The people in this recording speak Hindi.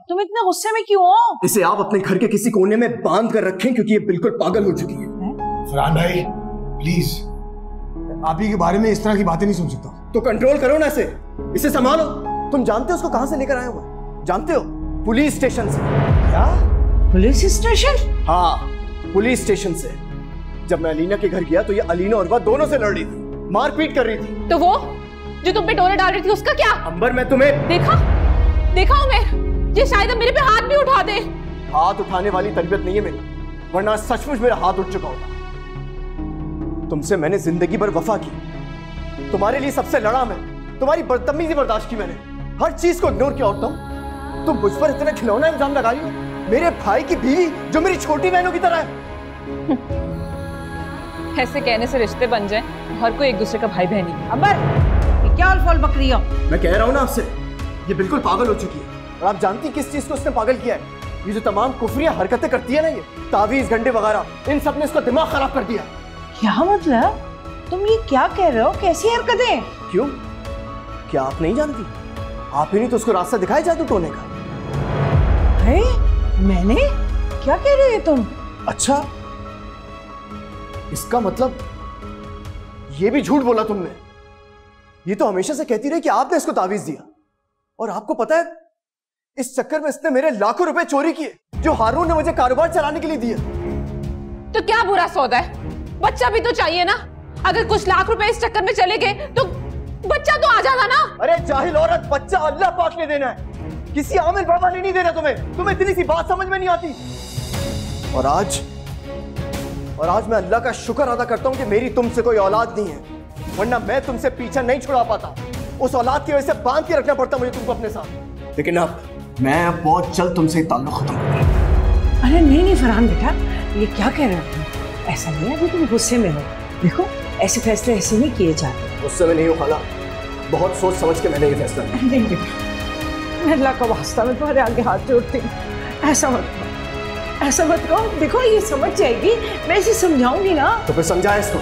तुम इतने गुस्से में क्यों हो? इसे आप अपने घर के किसी कोने में बांध कर रखें क्योंकि ये बिल्कुल पागल हो चुकी है। फरहान भाई प्लीज, आप ही के बारे में इस तरह की बातें नहीं सुन सकता। तो कंट्रोल करो ना इसे संभालो। तुम जानते हो उसको कहां से लेकर आए हुए? जानते हो? पुलिस स्टेशन से। क्या? Police station? हाँ, पुलिस स्टेशन से। जब मैं अलीना के घर गया तो ये अलीना और वह दोनों से लड़ रही थी, मारपीट कर रही थी। तो वो जो तुम पे डोरे डाल रही थी उसका क्या? अंबर, मैं तुम्हें देखा उमेर, ये शायद अब मेरे पे हाथ भी उठा दे। हाथ उठाने वाली तरबियत नहीं है मेरी, वरना सचमुच मेरा हाथ उठ चुका होता। तुमसे मैंने जिंदगी भर वफा की, तुम्हारे लिए सबसे लड़ा मैं, तुम्हारी बदतमीजी बर्दाश्त की मैंने, हर चीज को इग्नोर किया होता हूं। तुम मुझ पर इतना खिलौना इल्जाम लगा रही हो, मेरे भाई की बीवी जो मेरी छोटी बहनों की तरह है। ऐसे कहने से रिश्ते बन जाएं, हर कोई एक दूसरे का भाई बहन ही। अंबर, ये क्या उलफल बकरी हो? मैं कह रहा हूं ना आपसे, ये बिल्कुल पागल हो चुकी है। और आप जानती किस चीज को उसने पागल किया है? ये जो तमाम कुफरिया हरकतें करती है ना, ये तावीज घंटे वगैरह, इन सब ने इसका दिमाग खराब कर दिया। क्या मतलब? तुम ये क्या कह रहे हो? कैसी हरकतें? क्यों, क्या आप नहीं जानती? आप ही नहीं तो उसको रास्ता दिखाया जादू टोने का। है? मैंने? क्या कह रहे हो तुम? अच्छा, इसका मतलब ये भी झूठ बोला तुमने। ये तो हमेशा से कहती रही कि आपने इसको तावीज दिया, और आपको पता है इस चक्कर में इसने मेरे लाखों रुपए चोरी किए जो हारून ने मुझे कारोबार चलाने के लिए दिए। तो क्या बुरा सौदा है? बच्चा भी तो चाहिए ना। अगर कुछ लाख रुपए इस चक्कर में चले गए तो बच्चा तो आ जाता ना। अरे जाहिल औरत, बच्चा अल्लाह पाक ने देना है, किसी आमिर बाबा ने नहीं देना तुम्हें इतनी सी बात समझ में नहीं आती। और आज मैं अल्लाह का शुक्र अदा करता हूं कि मेरी तुमसे कोई औलाद नहीं है, वरना मैं तुमसे पीछा नहीं छुड़ा पाता। उस औलाद की वजह से बांध के रखना पड़ता मुझे तुमको अपने साथ। लेकिन अब मैं बहुत जल्द तुमसे ताल्लुक खत्म करूंगा। अरे नहीं फरहान बेटा, ये क्या कह रहे हो? ऐसा नहीं है, अभी तुम गुस्से में हो। देखो, ऐसे फैसले ऐसे नहीं किए जाते। गुस्से में नहीं हो खाला, बहुत सोच समझ के मैंने ये फैसला लिया। नहीं बेटा, मैं अल्लाह का वास्ता में तुम्हारे आगे हाथ जोड़ती हूँ, ऐसा मत करो। देखो ये समझ जाएगी, मैं इसे समझाऊंगी ना। तो फिर समझाए इसको।